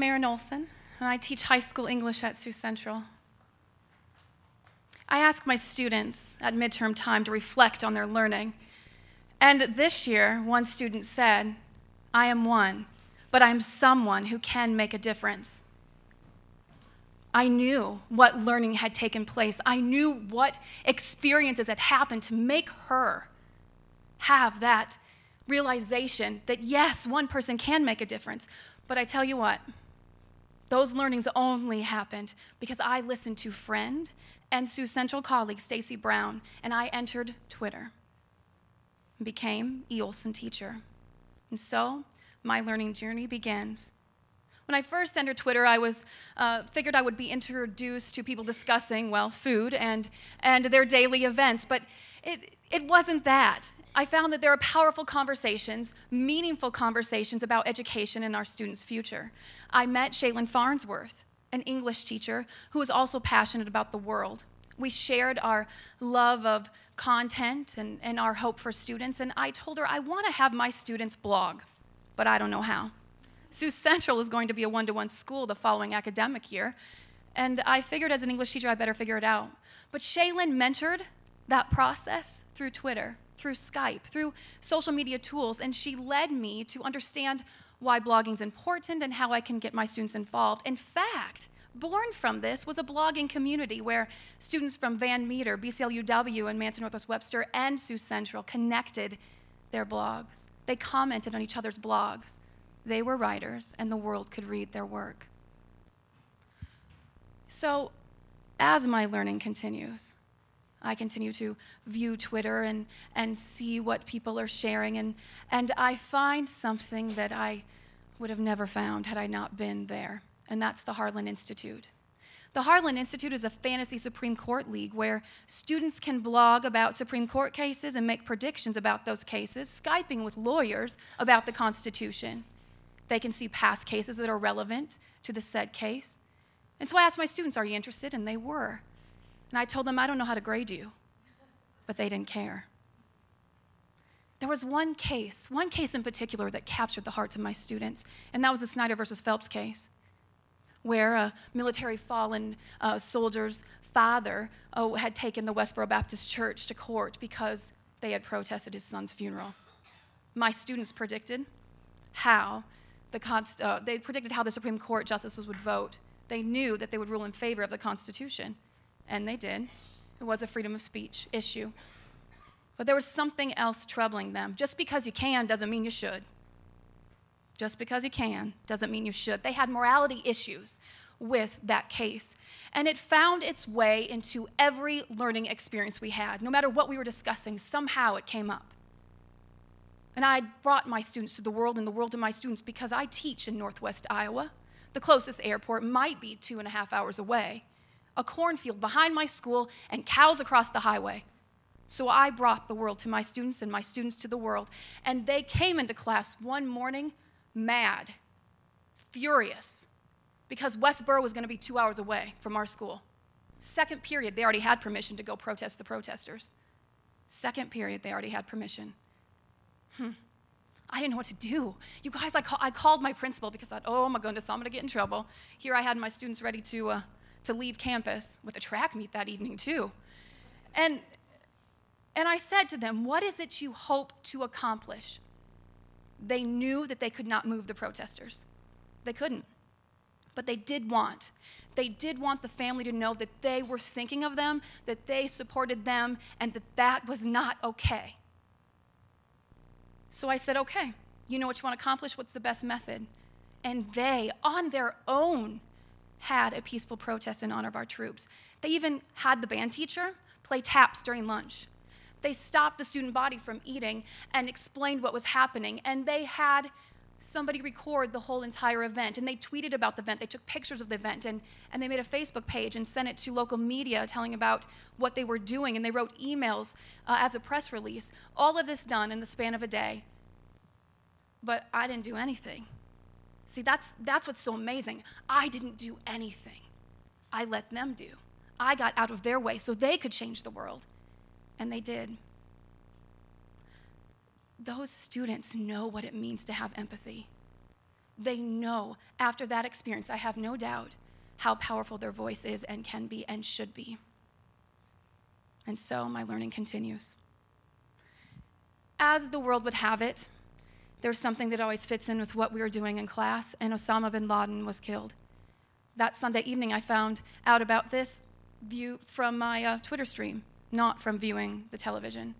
I'm Erin Olson, and I teach high school English at Sioux Central. I ask my students at midterm time to reflect on their learning. And this year, one student said, "I am one, but I'm someone who can make a difference." I knew what learning had taken place. I knew what experiences had happened to make her have that realization that, yes, one person can make a difference. But I tell you what, those learnings only happened because I listened to friend and Sioux Central colleague Stacy Brown, and I entered Twitter and became an Olson teacher. And so my learning journey begins. When I first entered Twitter, I figured I would be introduced to people discussing, well, food and their daily events, but it wasn't that. I found that there are powerful conversations, meaningful conversations about education and our students' future. I met Shaylin Farnsworth, an English teacher who was also passionate about the world. We shared our love of content and our hope for students, and I told her I want to have my students blog, but I don't know how. Sioux Central is going to be a one-to-one school the following academic year, and I figured as an English teacher I better figure it out. But Shaylin mentored that process through Twitter, through Skype, through social media tools, and she led me to understand why blogging is important and how I can get my students involved. In fact, born from this was a blogging community where students from Van Meter, BCLUW, and Manson Northwest Webster and Sioux Central connected their blogs. They commented on each other's blogs. They were writers, and the world could read their work. So, as my learning continues, I continue to view Twitter and see what people are sharing, and I find something that I would have never found had I not been there, and that's the Harlan Institute. The Harlan Institute is a fantasy Supreme Court league where students can blog about Supreme Court cases and make predictions about those cases, Skyping with lawyers about the Constitution. They can see past cases that are relevant to the said case. And so I asked my students, "Are you interested?" And they were. And I told them, "I don't know how to grade you," but they didn't care. There was one case in particular that captured the hearts of my students, and that was the Snyder versus Phelps case, where a military fallen soldier's father had taken the Westboro Baptist Church to court because they had protested his son's funeral. My students predicted how the Supreme Court justices would vote. They knew that they would rule in favor of the Constitution, and they did. It was a freedom of speech issue. But there was something else troubling them. Just because you can doesn't mean you should. Just because you can doesn't mean you should. They had morality issues with that case, and it found its way into every learning experience we had. No matter what we were discussing, somehow it came up. And I brought my students to the world and the world to my students because I teach in Northwest Iowa. The closest airport might be 2.5 hours away, a cornfield behind my school, and cows across the highway. So I brought the world to my students and my students to the world. And they came into class one morning mad, furious, because Westboro was going to be 2 hours away from our school. Second period, they already had permission to go protest the protesters. Second period, they already had permission. I didn't know what to do. You guys, I called my principal because I thought, oh my goodness, I'm going to get in trouble. Here I had my students ready to leave campus with a track meet that evening too. And I said to them, "What is it you hope to accomplish?" They knew that they could not move the protesters. They couldn't. But they did want the family to know that they were thinking of them, that they supported them, and that was not okay. So I said, "Okay, you know what you want to accomplish? What's the best method?" And they, on their own, had a peaceful protest in honor of our troops. They even had the band teacher play taps during lunch. They stopped the student body from eating and explained what was happening, and they had somebody record the whole entire event, and they tweeted about the event. They took pictures of the event, and they made a Facebook page and sent it to local media telling about what they were doing, and they wrote emails as a press release. All of this done in the span of a day, but I didn't do anything. See, that's what's so amazing. I didn't do anything. I let them do. I got out of their way so they could change the world, and they did. Those students know what it means to have empathy. They know after that experience, I have no doubt, how powerful their voice is and can be and should be. And so my learning continues. As the world would have it, there's something that always fits in with what we were doing in class, and Osama bin Laden was killed. That Sunday evening, I found out about this view from my Twitter stream, not from viewing the television.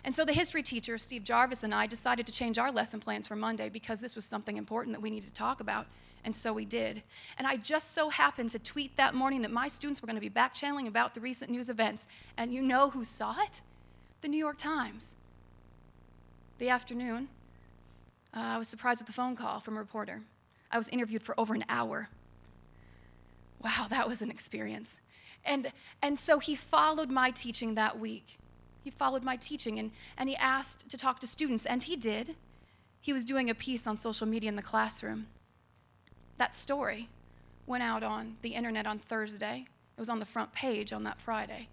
And so the history teacher, Steve Jarvis, and I decided to change our lesson plans for Monday because this was something important that we needed to talk about, and so we did. And I just so happened to tweet that morning that my students were going to be back-channeling about the recent news events, and you know who saw it? The New York Times. The afternoon, I was surprised with a phone call from a reporter. I was interviewed for over an hour. Wow, that was an experience. And so he followed my teaching that week. He followed my teaching, and he asked to talk to students, and he did. He was doing a piece on social media in the classroom. That story went out on the internet on Thursday. It was on the front page on that Friday.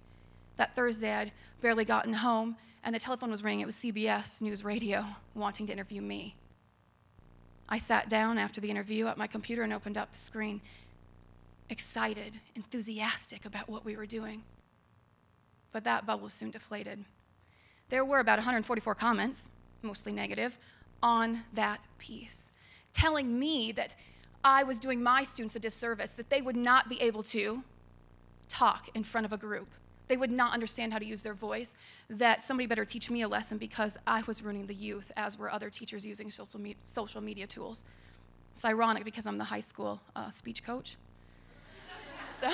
That Thursday, I'd barely gotten home, and the telephone was ringing. It was CBS News Radio wanting to interview me. I sat down after the interview at my computer and opened up the screen, excited, enthusiastic about what we were doing. But that bubble soon deflated. There were about 144 comments, mostly negative, on that piece, telling me that I was doing my students a disservice, that they would not be able to talk in front of a group. They would not understand how to use their voice, that somebody better teach me a lesson because I was ruining the youth, as were other teachers using social media tools. It's ironic because I'm the high school speech coach. So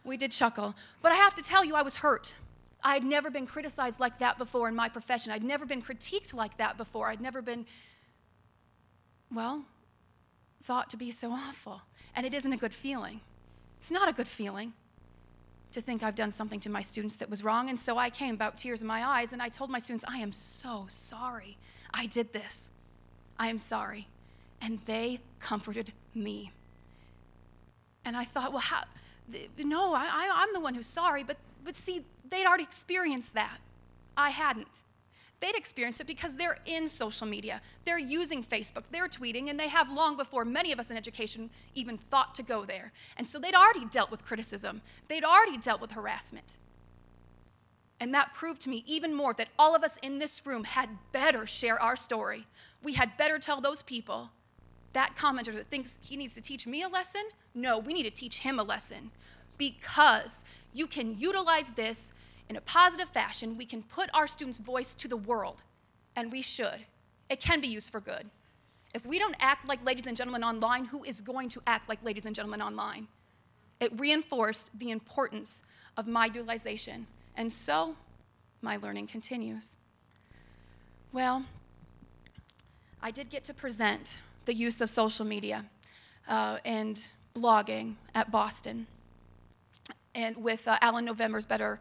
we did chuckle. But I have to tell you, I was hurt. I had never been criticized like that before in my profession. I'd never been critiqued like that before. I'd never been, well, thought to be so awful. And it isn't a good feeling. It's not a good feeling to think I've done something to my students that was wrong. And so I came about tears in my eyes, and I told my students, I am so sorry I did this. I am sorry. And they comforted me. And I thought, well, how? No, I'm the one who's sorry. But see, they'd already experienced that. I hadn't. They'd experienced it because they're in social media. They're using Facebook. They're tweeting, and they have long before many of us in education even thought to go there. And so they'd already dealt with criticism. They'd already dealt with harassment. And that proved to me even more that all of us in this room had better share our story. We had better tell those people, that commenter that thinks he needs to teach me a lesson, no, we need to teach him a lesson. Because you can utilize this in a positive fashion. We can put our students' voice to the world, and we should. It can be used for good. If we don't act like ladies and gentlemen online, who is going to act like ladies and gentlemen online? It reinforced the importance of my utilization, and so my learning continues. Well, I did get to present the use of social media and blogging at Boston, and with Alan November's Better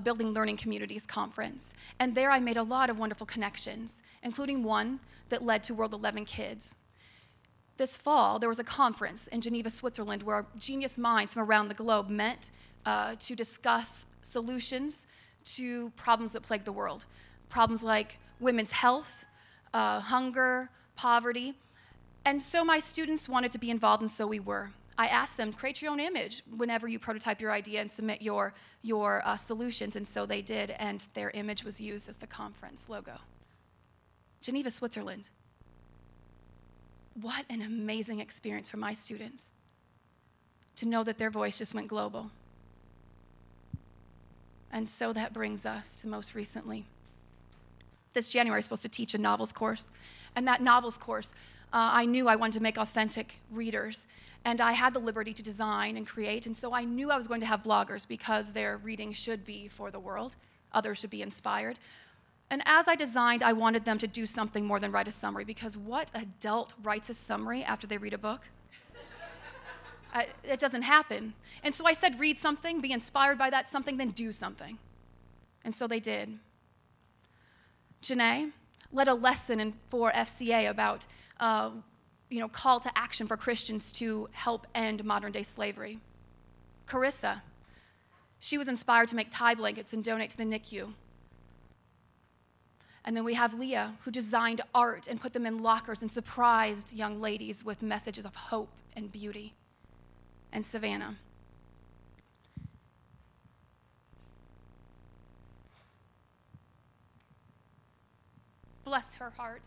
Building Learning Communities Conference. And there I made a lot of wonderful connections, including one that led to World 11 Kids. This fall, there was a conference in Geneva, Switzerland, where genius minds from around the globe met to discuss solutions to problems that plague the world. Problems like women's health, hunger, poverty. And so my students wanted to be involved, and so we were. I asked them, create your own image whenever you prototype your idea and submit your solutions, and so they did, and their image was used as the conference logo. Geneva, Switzerland. What an amazing experience for my students to know that their voice just went global. And so that brings us to most recently. This January I was supposed to teach a novels course, and that novels course, I knew I wanted to make authentic readers. And I had the liberty to design and create, and so I knew I was going to have bloggers because their reading should be for the world. Others should be inspired. And as I designed, I wanted them to do something more than write a summary, because what adult writes a summary after they read a book? It doesn't happen. And so I said, read something, be inspired by that something, then do something. And so they did. Janae led a lesson for FCA about call to action for Christians to help end modern-day slavery. Carissa, she was inspired to make tie blankets and donate to the NICU. And then we have Leah, who designed art and put them in lockers and surprised young ladies with messages of hope and beauty. And Savannah. Bless her heart.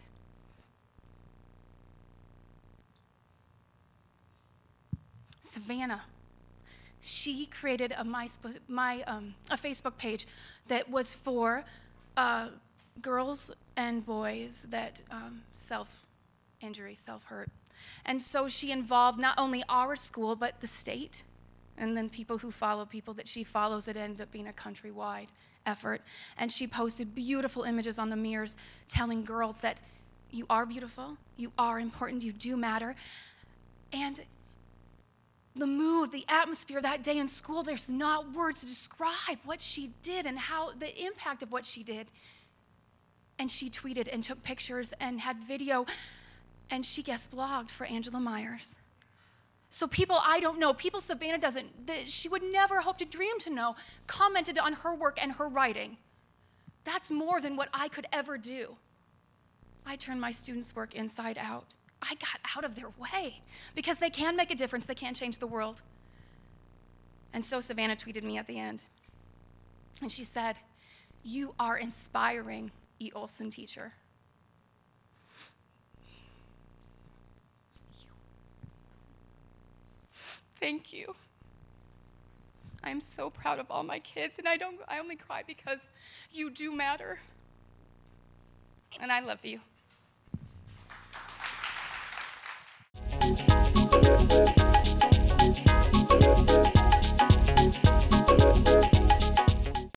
Savannah. She created a Facebook page that was for girls and boys that self-injury, self-hurt. And so she involved not only our school, but the state, and then people who follow people that she follows. It ended up being a countrywide effort. And she posted beautiful images on the mirrors telling girls that you are beautiful, you are important, you do matter. And the mood, the atmosphere that day in school, there's not words to describe what she did and how the impact of what she did. And she tweeted and took pictures and had video, and she guest blogged for Angela Myers. So people I don't know, people Savannah doesn't, that she would never hope to dream to know, commented on her work and her writing. That's more than what I could ever do. I turned my students' work inside out. I got out of their way because they can make a difference. They can change the world. And so Savannah tweeted me at the end. And she said, "You are inspiring, E. Olson teacher." Thank you. I'm so proud of all my kids, and I only cry because you do matter. And I love you.